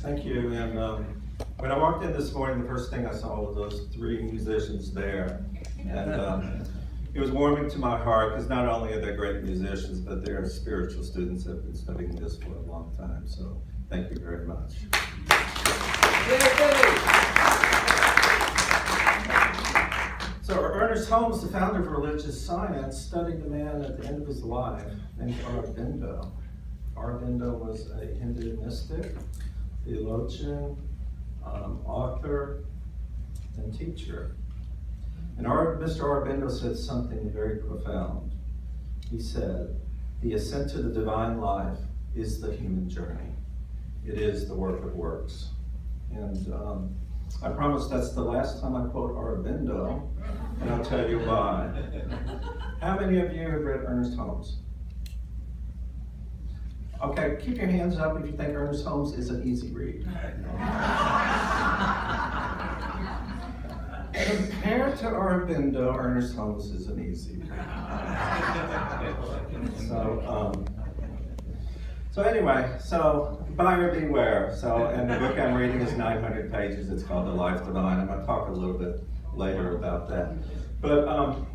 Thank you. And when I walked in this morning, the first thing I saw was those three musicians there. And it was warming to my heart because not only are they great musicians, but they're spiritual students that have been studying this for a long time. So thank you very much. So Ernest Holmes, the founder of religious science, studied a man at the end of his life named Aurobindo. Aurobindo was a Hindu mystic, theologian, author, and teacher. And Mr. Aurobindo said something very profound. He said, "The ascent to the divine life is the human journey. It is the work of works." And I promise that's the last time I quote Aurobindo, and I'll tell you why. How many of you have read Ernest Holmes? Okay, keep your hands up if you think Ernest Holmes is an easy read. Compared to Aurobindo, Ernest Holmes is an easy read. So anyway, buyer beware. And the book I'm reading is 900 pages. It's called The Life Divine. I'm going to talk a little bit later about that. But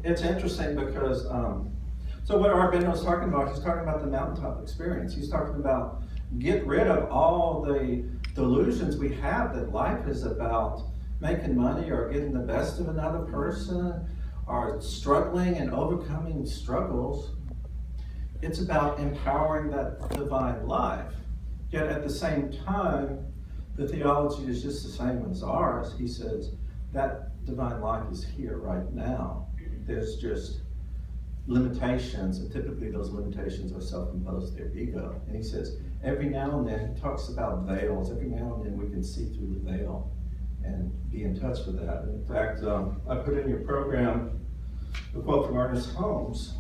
it's interesting because, so what Aurobindo is talking about, he's talking about the mountaintop experience. He's talking about get rid of all the delusions we have that life is about making money or getting the best of another person or struggling and overcoming struggles. It's about empowering that divine life. Yet at the same time, the theology is just the same as ours. He says that divine life is here right now. There's just limitations, and typically those limitations are self-imposed, they're ego. And he says every now and then, he talks about veils, every now and then we can see through the veil and be in touch with that. And in fact, I put in your program a quote from Ernest Holmes.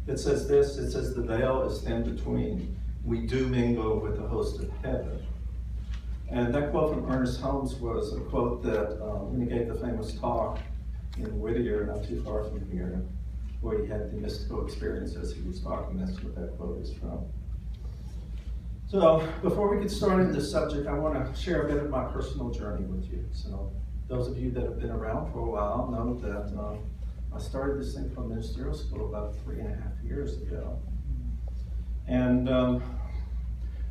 It says this, it says, "The veil is thin between. We do mingle with the host of heaven." And that quote from Ernest Holmes was a quote that when he gave the famous talk in Whittier, not too far from here, where he had the mystical experience as he was talking. That's what that quote is from. So before we get started in this subject, I want to share a bit of my personal journey with you. So those of you that have been around for a while know that I started this thing called ministerial school about 3.5 years ago. And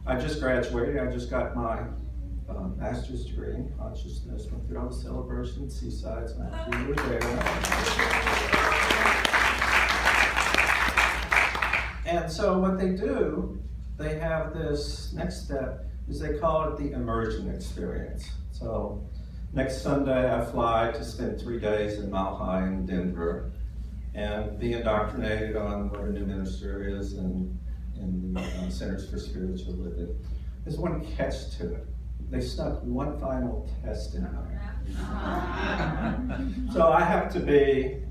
I just graduated. I just got my master's degree in consciousness. Went through all the celebrations, seasides, and you were there. And so what they do, they have this next step, is they call it the immersion experience. So next Sunday I fly to spend 3 days in Mile High in Denver and be indoctrinated on what a new minister is and in the Centers for Spiritual Living. There's one catch to it. They snuck one final test in there. So I have to be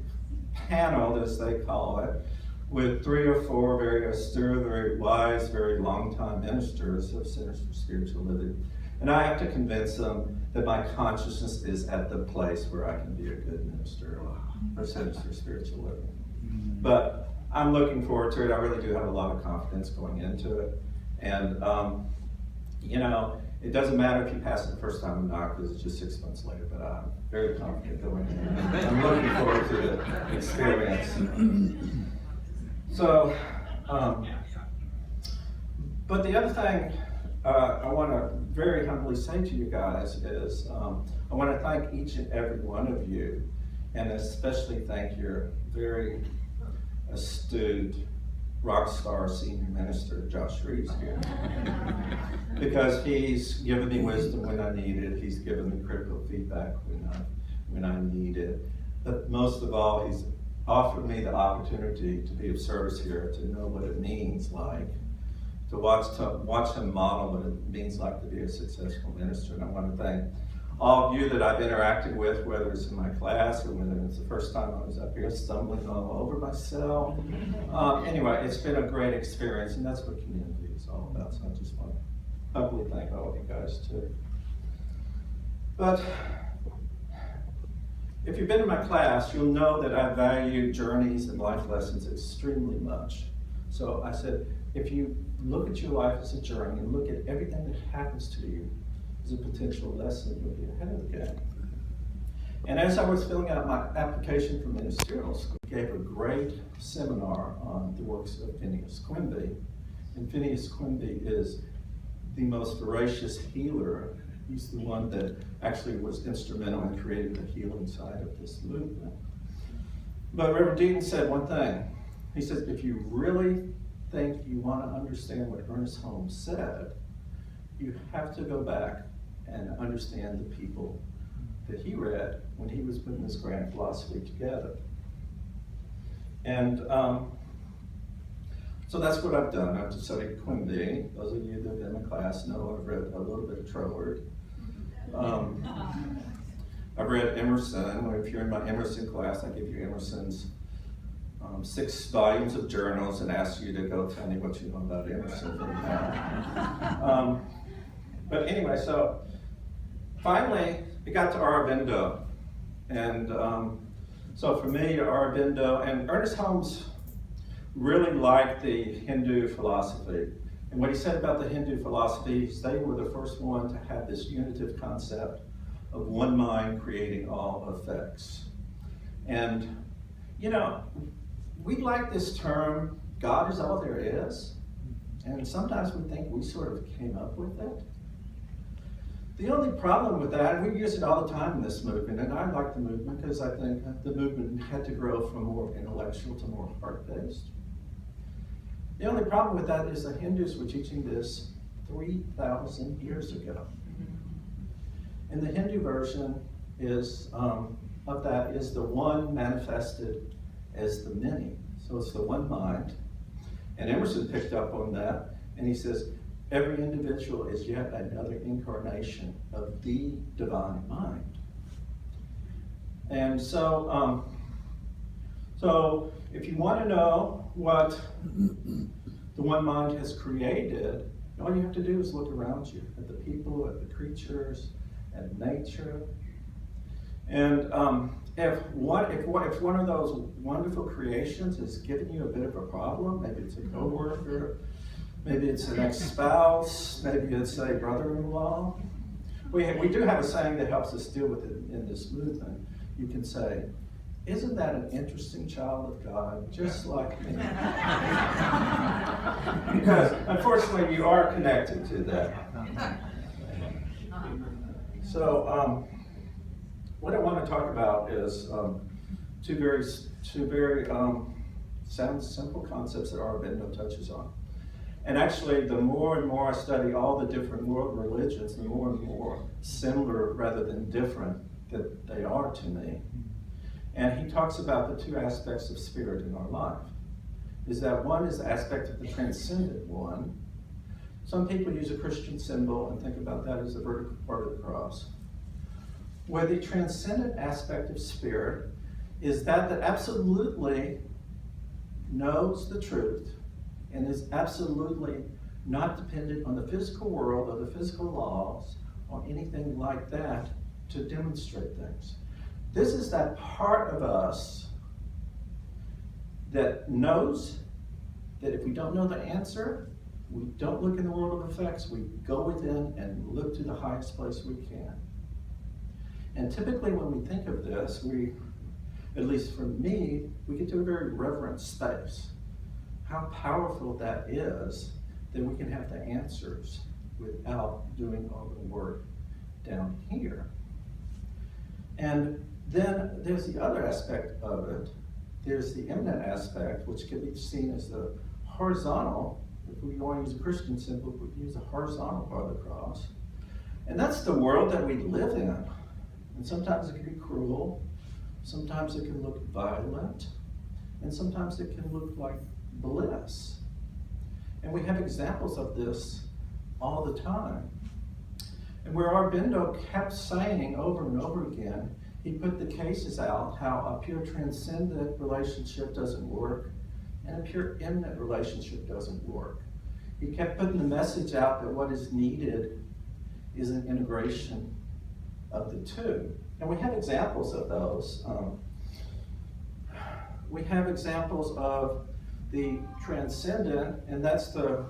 paneled, as they call it, with 3 or 4 very austere, very wise, very long-time ministers of Centers for Spiritual Living. And I have to convince them that my consciousness is at the place where I can be a good minister for Centers for Spiritual Living. But I'm looking forward to it. I really do have a lot of confidence going into it. And, it doesn't matter if you pass it the first time or not, because it's just 6 months later, but I'm very confident going in. I'm looking forward to the experience. So, but the other thing I want to very humbly say to you guys is I want to thank each and every one of you, and especially thank your very astute rock star senior minister, Josh Reeves here, because he's given me wisdom when I need it. He's given me critical feedback when I need it. But most of all, he's offered me the opportunity to be of service here, to know what it means like, to watch him model what it means like to be a successful minister. And I want to thank all of you that I've interacted with, whether it's in my class or whether it's the first time I was up here stumbling all over myself. Anyway, it's been a great experience, and that's what community is all about. So I just want to humbly thank all of you guys too. But if you've been in my class, you'll know that I value journeys and life lessons extremely much. So I said, if you look at your life as a journey and look at everything that happens to you as a potential lesson, you'll be ahead of the game. And as I was filling out my application for ministerial school, I gave a great seminar on the works of Phineas Quimby. And Phineas Quimby is the most voracious healer. He's the one that actually was instrumental in creating the healing side of this movement. But Reverend Deaton said one thing. He says, if you really think you want to understand what Ernest Holmes said, you have to go back and understand the people that he read when he was putting this grand philosophy together. And so that's what I've done. I've studied Quimby. Those of you that have been in the class know I've read a little bit of Troward. I've read Emerson. If you're in my Emerson class, I give you Emerson's 6 volumes of journals and ask you to go tell me what you know about Emerson. But anyway, so finally, it got to Aurobindo. And so for me, Aurobindo, and Ernest Holmes really liked the Hindu philosophy. And what he said about the Hindu philosophy is they were the first one to have this unitive concept of one mind creating all effects. And, you know, we like this term, God is all there is. And sometimes we think we sort of came up with it. The only problem with that, and we use it all the time in this movement, and I like the movement because I think the movement had to grow from more intellectual to more heart-based. The only problem with that is the Hindus were teaching this 3,000 years ago. And the Hindu version is, of that is the one manifested as the many. So it's the one mind. And Emerson picked up on that, and he says, every individual is yet another incarnation of the divine mind. And so, so if you want to know what the one mind has created, all you have to do is look around you at the people, at the creatures, at nature. And if one of those wonderful creations is giving you a bit of a problem, maybe it's a coworker, maybe it's an ex-spouse, maybe it's a brother-in-law. We do have a saying that helps us deal with it in this movement. You can say, isn't that an interesting child of God, just like me? Because unfortunately you are connected to that. So what I want to talk about is two very sound simple concepts that Aurobindo touches on. And actually, the more and more I study all the different world religions, the more and more similar rather than different that they are to me. And he talks about the 2 aspects of spirit in our life. Is that one is the aspect of the transcendent one. Some people use a Christian symbol and think about that as the vertical part of the cross. Where the transcendent aspect of spirit is that absolutely knows the truth and is absolutely not dependent on the physical world or the physical laws or anything like that to demonstrate things. This is that part of us that knows that if we don't know the answer, we don't look in the world of effects, we go within and look to the highest place we can. And typically when we think of this, we, at least for me, we get to a very reverent space. How powerful that is, that we can have the answers without doing all the work down here. And then there's the other aspect of it. There's the immanent aspect, which can be seen as the horizontal. If we want to use a Christian symbol, we use the horizontal part of the cross. And that's the world that we live in. And sometimes it can be cruel, sometimes it can look violent, and sometimes it can look like bliss. And we have examples of this all the time. And where Aurobindo kept saying over and over again, he put the cases out how a pure transcendent relationship doesn't work and a pure immanent relationship doesn't work. He kept putting the message out that what is needed is an integration of the two. And we have examples of those. We have examples of the transcendent, and that's the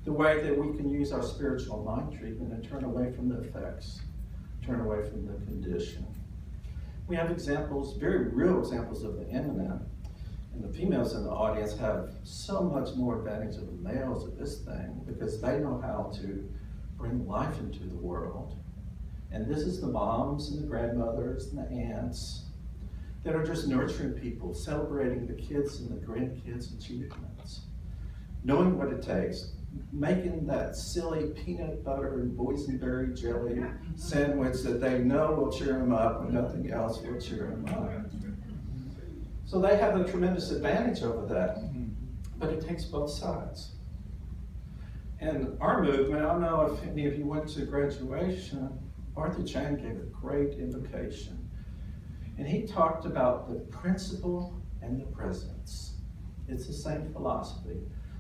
way that we can use our spiritual mind treatment and turn away from the effects, turn away from the condition. We have examples, very real examples of the immanent, and the females in the audience have so much more advantage of the males of this thing because they know how to bring life into the world. And this is the moms and the grandmothers and the aunts that are just nurturing people, celebrating the kids and the grandkids' achievements, knowing what it takes, making that silly peanut butter and boysenberry jelly sandwich that they know will cheer them up and nothing else will cheer them up. So they have a tremendous advantage over that, but it takes both sides. And our movement, I don't know if any of you went to graduation, Arthur Chang gave a great invocation. And he talked about the principle and the presence. It's the same philosophy.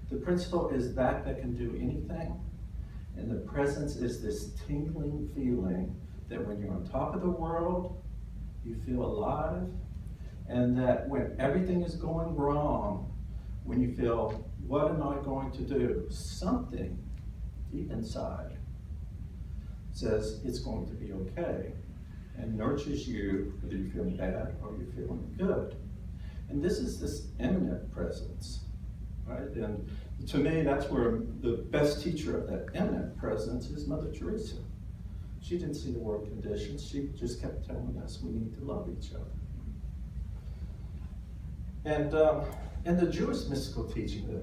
The principle is that can do anything, and the presence is this tingling feeling that when you're on top of the world, you feel alive, and that when everything is going wrong, when you feel, what am I going to do? Something deep inside says it's going to be okay, and nurtures you, whether you're feeling bad or you're feeling good. And this is this immanent presence, right? And to me, that's where the best teacher of that immanent presence is Mother Teresa. She didn't see the world conditions. She just kept telling us we need to love each other. And in the Jewish mystical teaching, the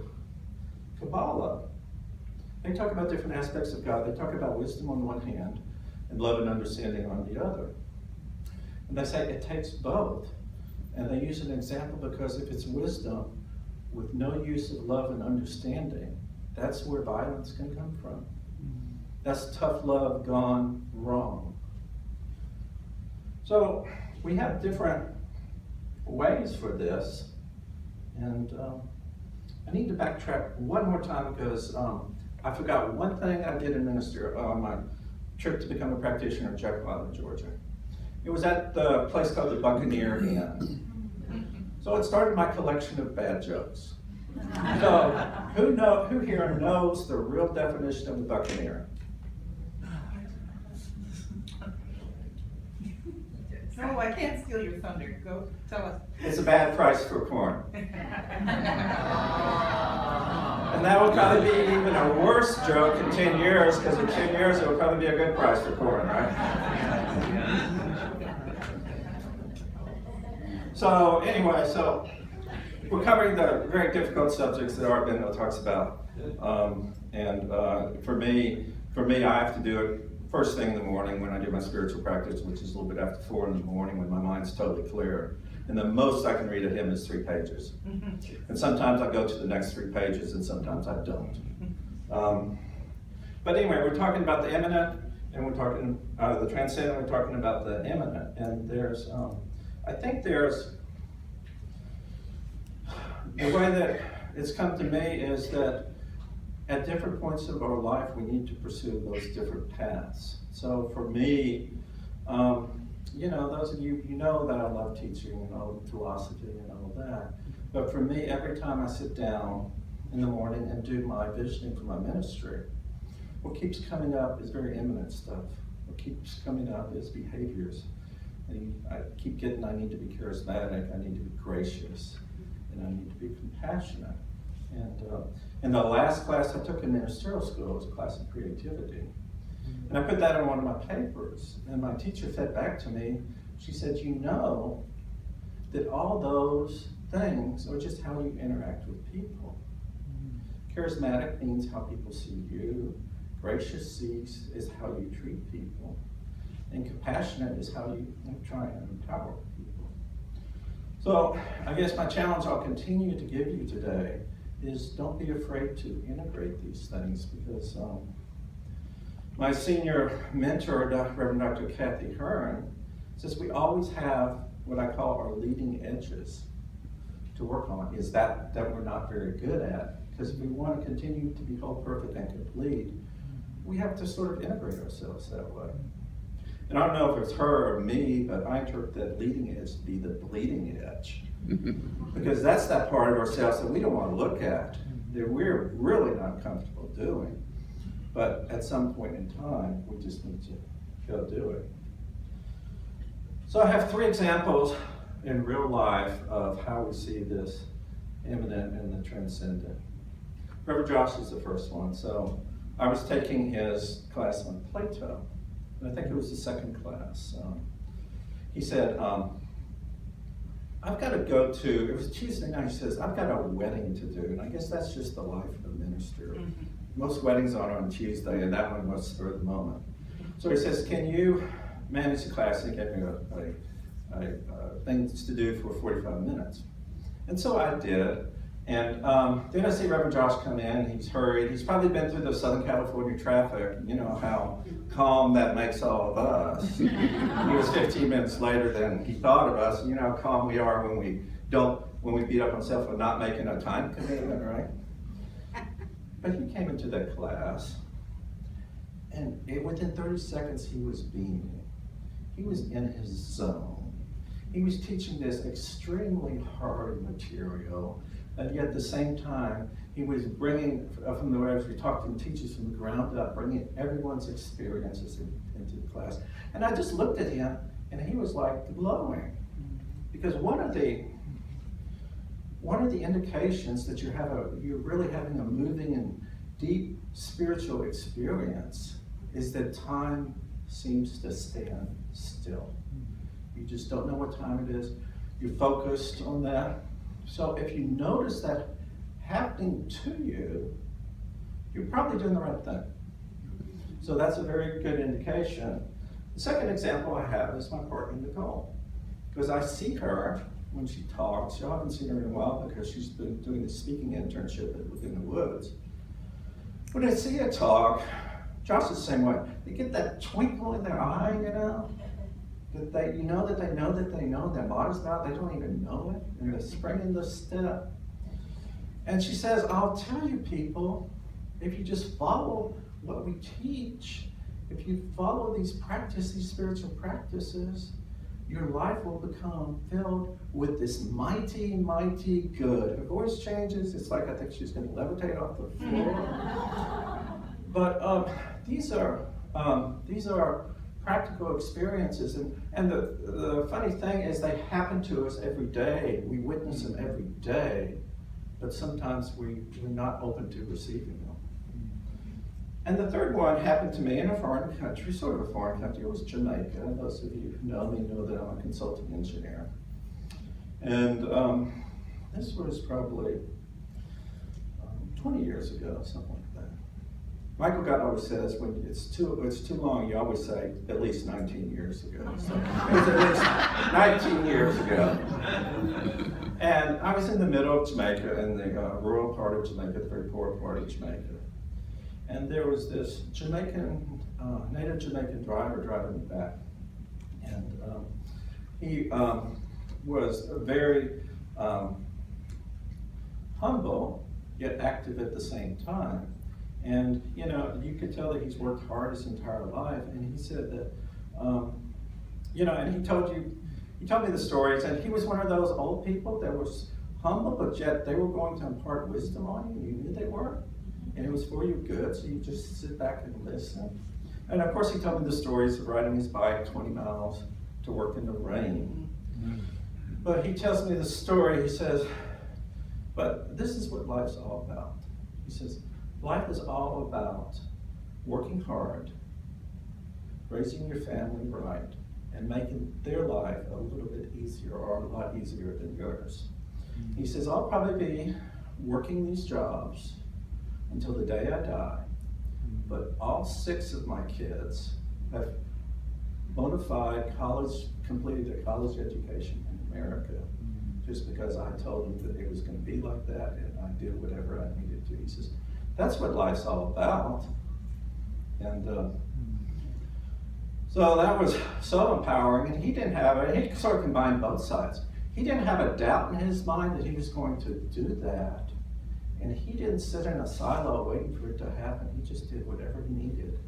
Kabbalah, they talk about different aspects of God. They talk about wisdom on one hand and love and understanding on the other. And they say it takes both. And they use an example because if it's wisdom with no use of love and understanding, that's where violence can come from. That's tough love gone wrong. So we have different ways for this. And I need to backtrack one more time because I forgot one thing I did in ministry on my trip to become a practitioner in Jekyll Island, Georgia. It was at the place called the Buccaneer Inn. So it started my collection of bad jokes. So who here knows the real definition of the Buccaneer? No, I can't steal your thunder. Go tell us. It's a bad price for corn. And that will probably be even a worse joke in 10 years, because in 10 years it will probably be a good price for corn, right? So anyway, so we're covering the very difficult subjects that Art Bendel talks about. For me, I have to do it first thing in the morning when I do my spiritual practice, which is a little bit after 4 in the morning when my mind's totally clear. And the most I can read of him is 3 pages. And sometimes I go to the next 3 pages and sometimes I don't. But anyway, we're talking about the immanent and we're talking the transcendent, we're talking about the immanent. And there's, I think there's, the way that it's come to me is that at different points of our life, we need to pursue those different paths. So for me, those of you, you know that I love teaching and all philosophy and all that. But for me, every time I sit down in the morning and do my visioning for my ministry, what keeps coming up is very immanent stuff. What keeps coming up is behaviors. And I keep getting, I need to be charismatic, I need to be gracious, and I need to be compassionate. And in the last class I took in ministerial school, it was a class of creativity. And I put that in one of my papers, and my teacher fed back to me. She said, you know that all those things are just how you interact with people. Charismatic means how people see you. Gracious is how you treat people. And compassionate is how you try and empower people. So I guess my challenge I'll continue to give you today is don't be afraid to integrate these things, because my senior mentor, Reverend Dr. Kathy Hearn, says we always have what I call our leading edges to work on, is that we're not very good at. Because if we want to continue to be whole, perfect, and complete, we have to sort of integrate ourselves that way. And I don't know if it's her or me, but I interpret that leading edge to be the bleeding edge. Because that's that part of ourselves that we don't want to look at, that we're really not comfortable doing. But at some point in time, we just need to go do it. So I have 3 examples in real life of how we see this immanent and the transcendent. Reverend Josh is the first one. So I was taking his class on Plato, and I think it was the second class. He said, I've got to go to, it was Tuesday night, he says, I've got a wedding to do, and I guess that's just the life of a minister. Most weddings are on Tuesday, and that one was spur of the moment. So he says, can you manage the class? And he gave me things to do for 45 minutes. And so I did. And then I see Reverend Josh come in, he's hurried. He's probably been through the Southern California traffic. You know how calm that makes all of us. He was 15 minutes later than he thought of us. You know how calm we are when we beat up on ourselves for not making a time commitment, right? But he came into that class, and within 30 seconds he was beaming. He was in his zone. He was teaching this extremely hard material, and yet at the same time, he was bringing, from the way we talked to him, teachers from the ground up, bringing everyone's experiences into the class. And I just looked at him, and he was like glowing. Because one of the indications that you're really having a moving and deep spiritual experience is that time seems to stand still. You just don't know what time it is. You're focused on that. So if you notice that happening to you, you're probably doing the right thing. So that's a very good indication. The second example I have is my partner, Nicole. Because I see her when she talks. I haven't seen her in a while because she's been doing the speaking internship within the woods. When I see her talk, Josh is the same way. They get that twinkle in their eye, you know? That they know they're modest about, they don't even know it, and they're springing the step. And she says, I'll tell you people, if you just follow what we teach, if you follow these spiritual practices, your life will become filled with this mighty, mighty good. Her voice changes, it's like I think she's going to levitate off the floor. But these are practical experiences, and the funny thing is they happen to us every day. We witness them every day, but sometimes we're not open to receiving them. And the third one happened to me in a foreign country, sort of a foreign country. It was Jamaica. Those of you who know me know that I'm a consulting engineer. And this was probably 20 years ago, something like that. Michael Gott always says, when it's too long, you always say, at least 19 years ago. So it was at least 19 years ago. And I was in the middle of Jamaica, in the rural part of Jamaica, the very poor part of Jamaica. And there was this native Jamaican driver driving me back. And he was very humble, yet active at the same time. And you know, you could tell that he's worked hard his entire life. And he said that, and he told me the stories. And he was one of those old people that was humble, but yet they were going to impart wisdom on you. You knew they were. And it was for your good, so you just sit back and listen. And of course he told me the stories of riding his bike 20 miles to work in the rain. But he tells me the story, he says, but this is what life's all about. He says, life is all about working hard, raising your family right, and making their life a little bit easier or a lot easier than yours. He says, I'll probably be working these jobs until the day I die, but all 6 of my kids have bona fide completed a college education in America, just because I told them that it was going to be like that, and I did whatever I needed to. He says, that's what life's all about. And so that was so empowering, and he didn't have it. He sort of combined both sides. He didn't have a doubt in his mind that he was going to do that. And he didn't sit in a silo waiting for it to happen. He just did whatever he needed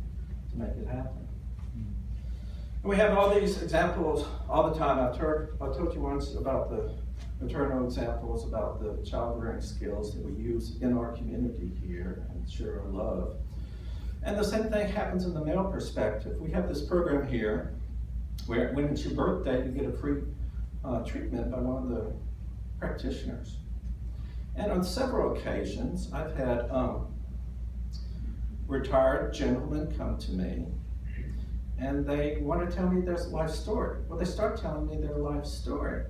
to make it happen. And we have all these examples all the time. I told you once about the maternal examples about the child-rearing skills that we use in our community here and share our love. And the same thing happens in the male perspective. We have this program here where when it's your birthday, you get a free treatment by one of the practitioners. And on several occasions, I've had retired gentlemen come to me and they want to tell me their life story. Well, they start telling me their life story.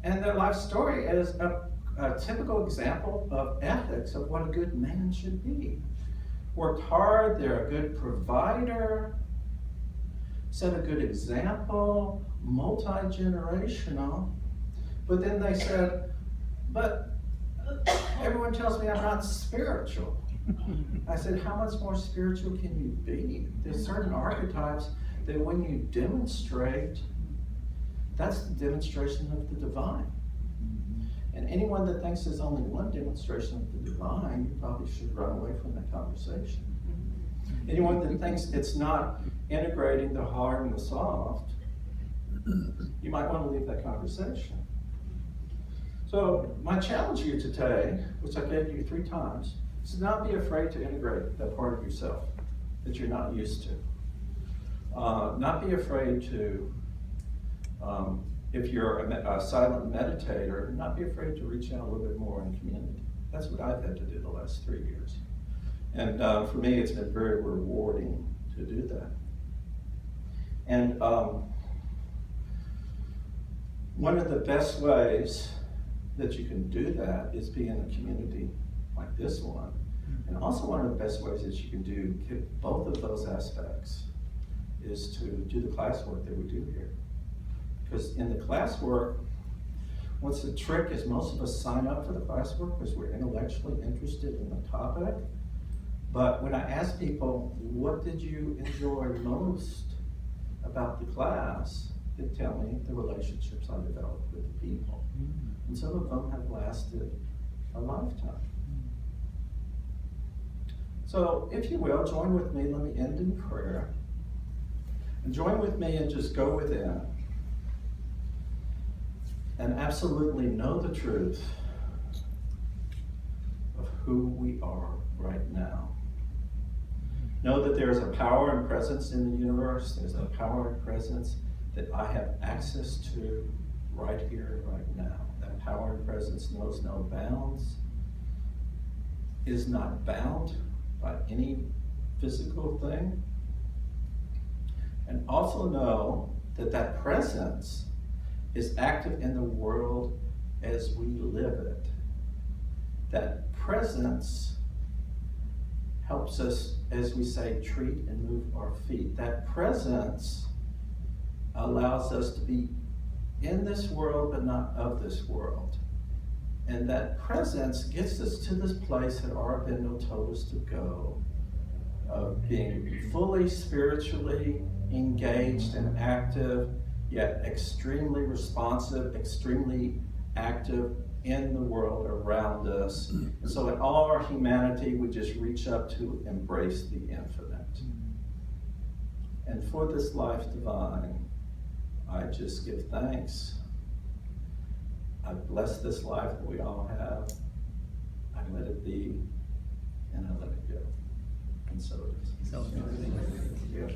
And their life story is a typical example of ethics of what a good man should be. Worked hard, they're a good provider, set a good example, multi-generational. But then they said, but everyone tells me I'm not spiritual. I said, how much more spiritual can you be? There's certain archetypes that when you demonstrate, that's the demonstration of the divine. And anyone that thinks there's only one demonstration of the divine, you probably should run away from that conversation. Anyone that thinks it's not integrating the hard and the soft, you might want to leave that conversation. So my challenge to you today, which I gave you 3 times, is to not be afraid to integrate that part of yourself that you're not used to. Not be afraid to, if you're a silent meditator, not be afraid to reach out a little bit more in community. That's what I've had to do the last 3 years. And for me, it's been very rewarding to do that. And one of the best ways that you can do that is be in a community like this one. And also one of the best ways that you can do both of those aspects is to do the classwork that we do here. Because in the classwork, what's the trick is most of us sign up for the classwork because we're intellectually interested in the topic. But when I ask people, what did you enjoy most about the class? They tell me the relationships I developed with the people. And some of them have lasted a lifetime. So if you will, join with me. Let me end in prayer. And join with me and just go within and absolutely know the truth of who we are right now. Know that there is a power and presence in the universe. There's a power and presence that I have access to right here, right now. That power and presence knows no bounds, is not bound by any physical thing. And also know that that presence is active in the world as we live it. That presence helps us, as we say, treat and move our feet. That presence allows us to be in this world, but not of this world. And that presence gets us to this place that Aurobindo told us to go, of being fully spiritually engaged and active, yet extremely responsive, extremely active in the world around us. And so in all our humanity, we just reach up to embrace the infinite. And for this life divine, I just give thanks. I bless this life that we all have. I let it be, and I let it go. And so it is. So, Thank you.